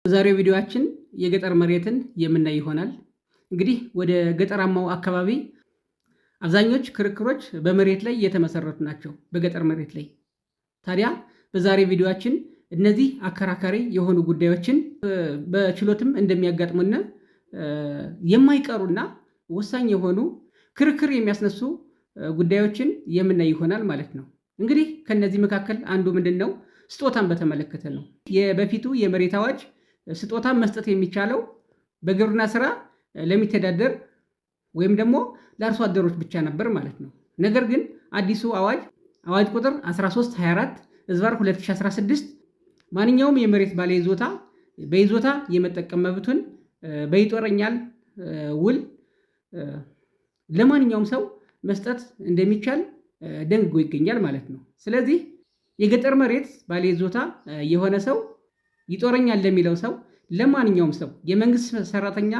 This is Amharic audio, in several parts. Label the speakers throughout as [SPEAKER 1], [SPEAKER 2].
[SPEAKER 1] በዛሬው ቪዲዮአችን የገጠር መሬትን የምናይ ይሆናል። እንግዲህ ወደ ገጠራማው አካባቢ አብዛኞች ክርክሮች በመሬት ላይ የተመሰረቱ ናቸው። በገጠር መሬት ላይ ታዲያ በዛሬ ቪዲዮአችን እነዚህ አከራካሪ የሆኑ ጉዳዮችን በችሎትም እንደሚያጋጥሙና የማይቀሩና ወሳኝ የሆኑ ክርክር የሚያስነሱ ጉዳዮችን የምናይ ይሆናል ማለት ነው። እንግዲህ ከነዚህ መካከል አንዱ ምንድነው? ስጦታን በተመለከተ ነው። የበፊቱ የመሬት አዋጅ ስጦታን መስጠት የሚቻለው በግብርና ስራ ለሚተዳደር ወይም ደግሞ ለአርሶ አደሮች ብቻ ነበር ማለት ነው። ነገር ግን አዲሱ አዋጅ ቁጥር 1324/2016 ማንኛውም የመሬት ባለይዞታ በይዞታ የመጠቀም መብቱን በይጦረኛል ውል ለማንኛውም ሰው መስጠት እንደሚቻል ደንግጎ ይገኛል ማለት ነው። ስለዚህ የገጠር መሬት ባለይዞታ የሆነ ሰው ይጦረኛል ለሚለው ሰው ለማንኛውም ሰው የመንግስት ሰራተኛ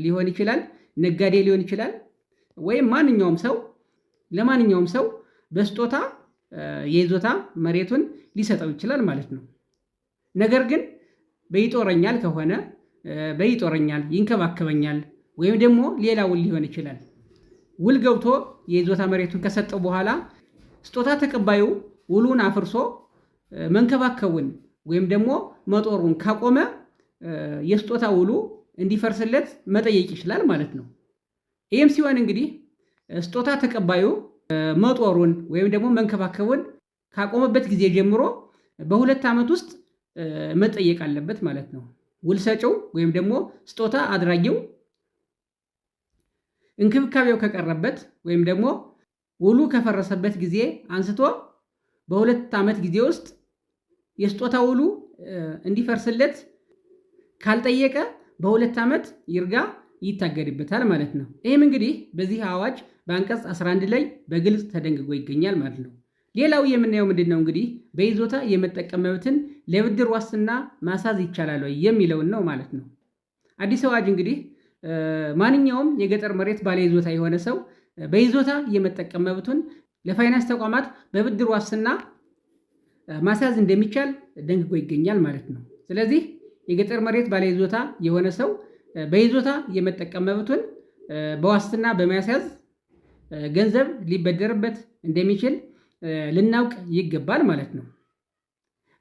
[SPEAKER 1] ሊሆን ይችላል፣ ነጋዴ ሊሆን ይችላል፣ ወይም ማንኛውም ሰው ለማንኛውም ሰው በስጦታ የይዞታ መሬቱን ሊሰጠው ይችላል ማለት ነው። ነገር ግን በይጦረኛል ከሆነ በይጦረኛል ይንከባከበኛል ወይም ደግሞ ሌላ ውል ሊሆን ይችላል። ውል ገብቶ የይዞታ መሬቱን ከሰጠው በኋላ ስጦታ ተቀባዩ ውሉን አፍርሶ መንከባከቡን ወይም ደግሞ መጦሩን ካቆመ የስጦታ ውሉ እንዲፈርስለት መጠየቅ ይችላል ማለት ነው። ይህም ሲሆን እንግዲህ ስጦታ ተቀባዩ መጦሩን ወይም ደግሞ መንከባከቡን ካቆመበት ጊዜ ጀምሮ በ2 ዓመት ውስጥ መጠየቅ አለበት ማለት ነው። ውል ሰጪው ወይም ደግሞ ስጦታ አድራጊው እንክብካቤው ከቀረበት ወይም ደግሞ ውሉ ከፈረሰበት ጊዜ አንስቶ በ2 ዓመት ጊዜ ውስጥ የስጦታ ውሉ እንዲፈርስለት ካልጠየቀ በ2 ዓመት ይርጋ ይታገድበታል ማለት ነው። ይህም እንግዲህ በዚህ አዋጅ በአንቀጽ 11 ላይ በግልጽ ተደንግጎ ይገኛል ማለት ነው። ሌላው የምናየው ምንድነው? እንግዲህ በይዞታ የመጠቀም መብትን ለብድር ዋስትና ማሳዝ ይቻላል ወይ የሚለውን ነው ማለት ነው። አዲስ አዋጅ እንግዲህ ማንኛውም የገጠር መሬት ባለይዞታ የሆነ ሰው በይዞታ የመጠቀም መብቱን ለፋይናንስ ተቋማት በብድር ዋስትና ማሳዝ እንደሚቻል ደንግጎ ይገኛል ማለት ነው። ስለዚህ የገጠር መሬት ባለይዞታ የሆነ ሰው በይዞታ የመጠቀም መብቱን በዋስትና በማስያዝ ገንዘብ ሊበደርበት እንደሚችል ልናውቅ ይገባል ማለት ነው።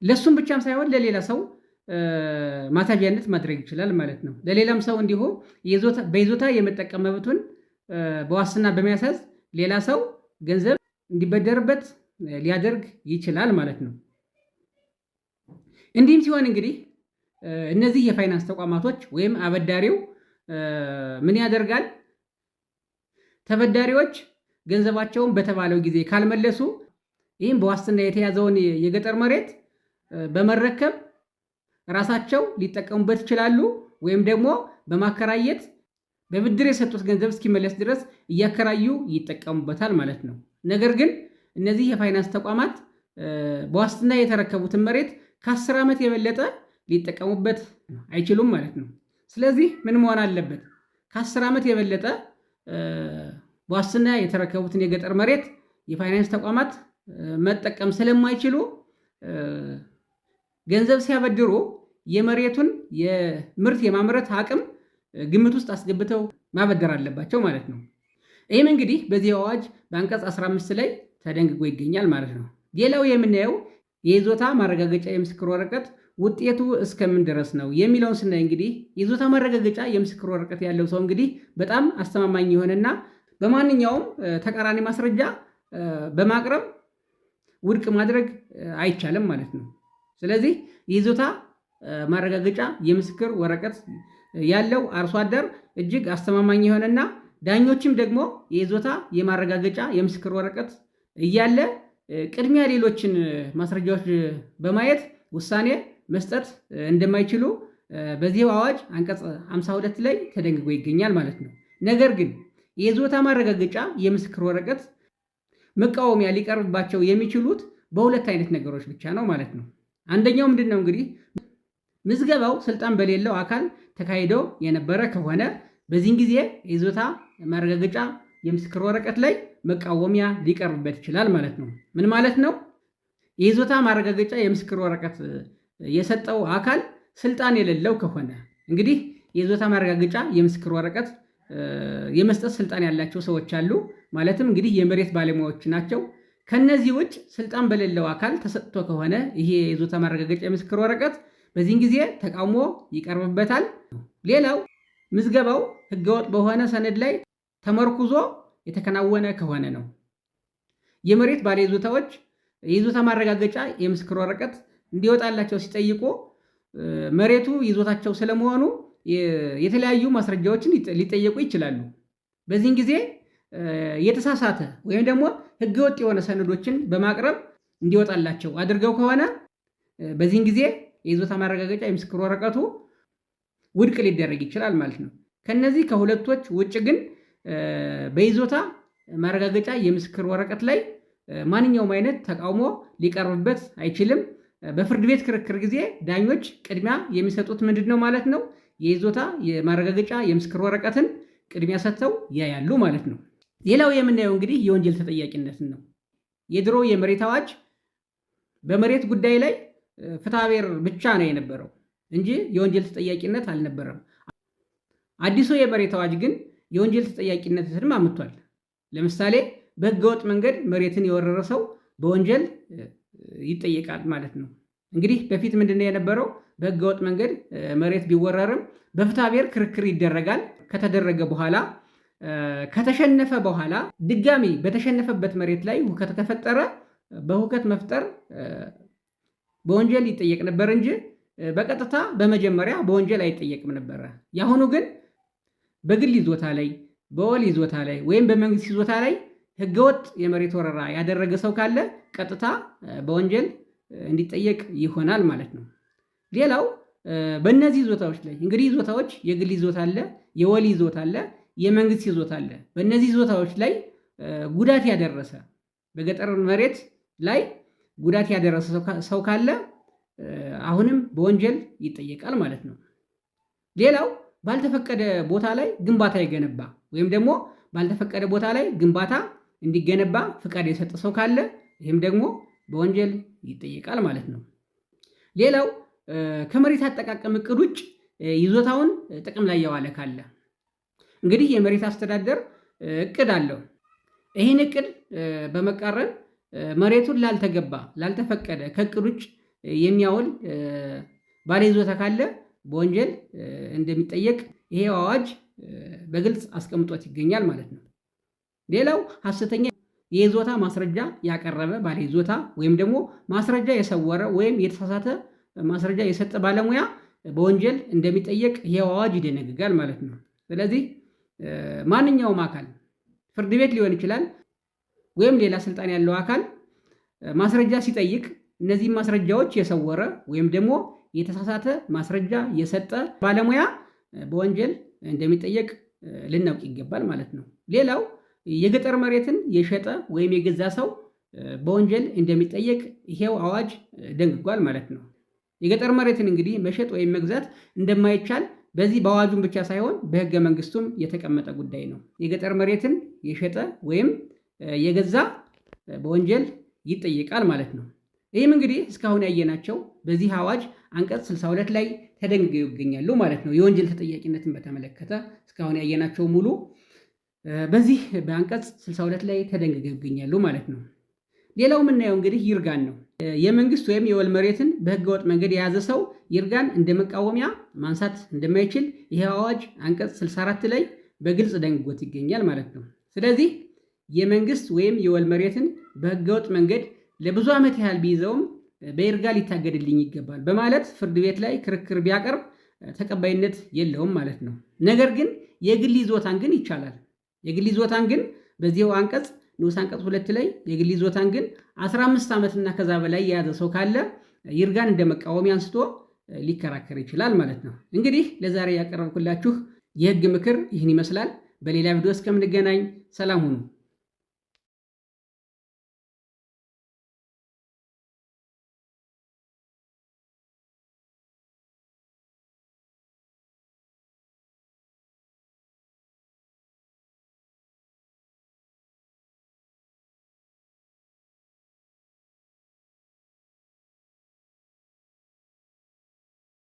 [SPEAKER 1] ለሱም ብቻም ሳይሆን ለሌላ ሰው ማሳዣነት ማድረግ ይችላል ማለት ነው። ለሌላም ሰው እንዲሁ በይዞታ የመጠቀም መብቱን በዋስትና በማስያዝ ሌላ ሰው ገንዘብ እንዲበደርበት ሊያደርግ ይችላል ማለት ነው። እንዲህም ሲሆን እንግዲህ እነዚህ የፋይናንስ ተቋማቶች ወይም አበዳሪው ምን ያደርጋል? ተበዳሪዎች ገንዘባቸውን በተባለው ጊዜ ካልመለሱ ይህም በዋስትና የተያዘውን የገጠር መሬት በመረከብ ራሳቸው ሊጠቀሙበት ይችላሉ፣ ወይም ደግሞ በማከራየት በብድር የሰጡት ገንዘብ እስኪመለስ ድረስ እያከራዩ ይጠቀሙበታል ማለት ነው። ነገር ግን እነዚህ የፋይናንስ ተቋማት በዋስትና የተረከቡትን መሬት ከ10 ዓመት የበለጠ ሊጠቀሙበት አይችሉም ማለት ነው። ስለዚህ ምን መሆን አለበት? ከ10 ዓመት የበለጠ በዋስትና የተረከቡትን የገጠር መሬት የፋይናንስ ተቋማት መጠቀም ስለማይችሉ ገንዘብ ሲያበድሩ የመሬቱን የምርት የማምረት አቅም ግምት ውስጥ አስገብተው ማበደር አለባቸው ማለት ነው። ይህም እንግዲህ በዚህ አዋጅ በአንቀጽ 15 ላይ ተደንግጎ ይገኛል ማለት ነው። ሌላው የምናየው የይዞታ ማረጋገጫ የምስክር ወረቀት ውጤቱ እስከምን ድረስ ነው የሚለውን ስናይ እንግዲህ የይዞታ ማረጋገጫ የምስክር ወረቀት ያለው ሰው እንግዲህ በጣም አስተማማኝ የሆነና በማንኛውም ተቃራኒ ማስረጃ በማቅረብ ውድቅ ማድረግ አይቻልም ማለት ነው። ስለዚህ የይዞታ ማረጋገጫ የምስክር ወረቀት ያለው አርሶ አደር እጅግ አስተማማኝ የሆነና ዳኞችም ደግሞ የይዞታ የማረጋገጫ የምስክር ወረቀት እያለ ቅድሚያ ሌሎችን ማስረጃዎች በማየት ውሳኔ መስጠት እንደማይችሉ በዚህ አዋጅ አንቀጽ 52 ላይ ተደንግጎ ይገኛል ማለት ነው። ነገር ግን የይዞታ ማረጋገጫ የምስክር ወረቀት መቃወሚያ ሊቀርብባቸው የሚችሉት በሁለት አይነት ነገሮች ብቻ ነው ማለት ነው። አንደኛው ምንድነው? እንግዲህ ምዝገባው ስልጣን በሌለው አካል ተካሂዶ የነበረ ከሆነ በዚህን ጊዜ የይዞታ ማረጋገጫ የምስክር ወረቀት ላይ መቃወሚያ ሊቀርብበት ይችላል ማለት ነው። ምን ማለት ነው? የይዞታ ማረጋገጫ የምስክር ወረቀት የሰጠው አካል ስልጣን የሌለው ከሆነ እንግዲህ የይዞታ ማረጋገጫ የምስክር ወረቀት የመስጠት ስልጣን ያላቸው ሰዎች አሉ። ማለትም እንግዲህ የመሬት ባለሙያዎች ናቸው። ከነዚህ ውጭ ስልጣን በሌለው አካል ተሰጥቶ ከሆነ ይሄ የይዞታ ማረጋገጫ የምስክር ወረቀት በዚህን ጊዜ ተቃውሞ ይቀርብበታል። ሌላው ምዝገባው ህገወጥ በሆነ ሰነድ ላይ ተመርኩዞ የተከናወነ ከሆነ ነው። የመሬት ባለይዞታዎች የይዞታ ማረጋገጫ የምስክር ወረቀት እንዲወጣላቸው ሲጠይቁ መሬቱ ይዞታቸው ስለመሆኑ የተለያዩ ማስረጃዎችን ሊጠየቁ ይችላሉ። በዚህን ጊዜ የተሳሳተ ወይም ደግሞ ህገወጥ የሆነ ሰነዶችን በማቅረብ እንዲወጣላቸው አድርገው ከሆነ በዚህን ጊዜ የይዞታ ማረጋገጫ የምስክር ወረቀቱ ውድቅ ሊደረግ ይችላል ማለት ነው። ከነዚህ ከሁለቶች ውጭ ግን በይዞታ ማረጋገጫ የምስክር ወረቀት ላይ ማንኛውም አይነት ተቃውሞ ሊቀርብበት አይችልም። በፍርድ ቤት ክርክር ጊዜ ዳኞች ቅድሚያ የሚሰጡት ምንድን ነው ማለት ነው? የይዞታ የማረጋገጫ የምስክር ወረቀትን ቅድሚያ ሰጥተው ያያሉ ማለት ነው። ሌላው የምናየው እንግዲህ የወንጀል ተጠያቂነትን ነው። የድሮ የመሬት አዋጅ በመሬት ጉዳይ ላይ ፍትሐብሔር ብቻ ነው የነበረው እንጂ የወንጀል ተጠያቂነት አልነበረም። አዲሱ የመሬት አዋጅ ግን የወንጀል ተጠያቂነትን አምጥቷል። ለምሳሌ በህገወጥ መንገድ መሬትን የወረረ ሰው በወንጀል ይጠየቃል ማለት ነው። እንግዲህ በፊት ምንድነው የነበረው? በህገወጥ መንገድ መሬት ቢወረርም በፍትሐብሔር ክርክር ይደረጋል። ከተደረገ በኋላ ከተሸነፈ በኋላ ድጋሚ በተሸነፈበት መሬት ላይ ሁከት ከፈጠረ በሁከት መፍጠር በወንጀል ይጠየቅ ነበር እንጂ በቀጥታ በመጀመሪያ በወንጀል አይጠየቅም ነበረ። ያሁኑ ግን በግል ይዞታ ላይ፣ በወል ይዞታ ላይ ወይም በመንግስት ይዞታ ላይ ህገወጥ የመሬት ወረራ ያደረገ ሰው ካለ ቀጥታ በወንጀል እንዲጠየቅ ይሆናል ማለት ነው። ሌላው በእነዚህ ይዞታዎች ላይ እንግዲህ ይዞታዎች የግል ይዞታ አለ፣ የወል ይዞታ አለ፣ የመንግስት ይዞታ አለ። በእነዚህ ይዞታዎች ላይ ጉዳት ያደረሰ በገጠር መሬት ላይ ጉዳት ያደረሰ ሰው ካለ አሁንም በወንጀል ይጠየቃል ማለት ነው። ሌላው ባልተፈቀደ ቦታ ላይ ግንባታ ይገነባ ወይም ደግሞ ባልተፈቀደ ቦታ ላይ ግንባታ እንዲገነባ ፍቃድ የሰጠ ሰው ካለ ይህም ደግሞ በወንጀል ይጠየቃል ማለት ነው። ሌላው ከመሬት አጠቃቀም እቅድ ውጭ ይዞታውን ጥቅም ላይ ያዋለ ካለ እንግዲህ የመሬት አስተዳደር እቅድ አለው። ይህን እቅድ በመቃረን መሬቱን ላልተፈቀደ ከእቅድ ውጭ የሚያውል ባለይዞታ ካለ በወንጀል እንደሚጠየቅ ይሄ አዋጅ በግልጽ አስቀምጦት ይገኛል ማለት ነው። ሌላው ሐሰተኛ የይዞታ ማስረጃ ያቀረበ ባለይዞታ ወይም ደግሞ ማስረጃ የሰወረ ወይም የተሳሳተ ማስረጃ የሰጠ ባለሙያ በወንጀል እንደሚጠየቅ ይሄ አዋጅ ይደነግጋል ማለት ነው። ስለዚህ ማንኛውም አካል ፍርድ ቤት ሊሆን ይችላል ወይም ሌላ ስልጣን ያለው አካል ማስረጃ ሲጠይቅ እነዚህ ማስረጃዎች የሰወረ ወይም ደግሞ የተሳሳተ ማስረጃ የሰጠ ባለሙያ በወንጀል እንደሚጠየቅ ልናውቅ ይገባል ማለት ነው። ሌላው የገጠር መሬትን የሸጠ ወይም የገዛ ሰው በወንጀል እንደሚጠየቅ ይሄው አዋጅ ደንግጓል ማለት ነው። የገጠር መሬትን እንግዲህ መሸጥ ወይም መግዛት እንደማይቻል በዚህ በአዋጁም ብቻ ሳይሆን በሕገ መንግስቱም የተቀመጠ ጉዳይ ነው። የገጠር መሬትን የሸጠ ወይም የገዛ በወንጀል ይጠየቃል ማለት ነው። ይህም እንግዲህ እስካሁን ያየናቸው በዚህ አዋጅ አንቀጽ 62 ላይ ተደንግገው ይገኛሉ ማለት ነው። የወንጀል ተጠያቂነትን በተመለከተ እስካሁን ያየናቸው ሙሉ በዚህ በአንቀጽ 62 ላይ ተደንግገው ይገኛሉ ማለት ነው። ሌላው የምናየው እንግዲህ ይርጋን ነው። የመንግስት ወይም የወል መሬትን በህገወጥ መንገድ የያዘ ሰው ይርጋን እንደ መቃወሚያ ማንሳት እንደማይችል ይህ አዋጅ አንቀጽ 64 ላይ በግልጽ ደንግጎት ይገኛል ማለት ነው። ስለዚህ የመንግስት ወይም የወል መሬትን በህገወጥ መንገድ ለብዙ ዓመት ያህል ቢይዘውም በይርጋ ሊታገድልኝ ይገባል በማለት ፍርድ ቤት ላይ ክርክር ቢያቀርብ ተቀባይነት የለውም ማለት ነው። ነገር ግን የግል ይዞታን ግን ይቻላል። የግል ይዞታን ግን በዚህው አንቀጽ ንዑስ አንቀጽ 2 ላይ የግል ይዞታን ግን 15 ዓመትና ከዛ በላይ የያዘ ሰው ካለ ይርጋን እንደ መቃወሚያ አንስቶ ሊከራከር ይችላል ማለት ነው። እንግዲህ ለዛሬ ያቀረብኩላችሁ የህግ ምክር ይህን ይመስላል። በሌላ ቪዲዮ እስከምንገናኝ ሰላም ሁኑ።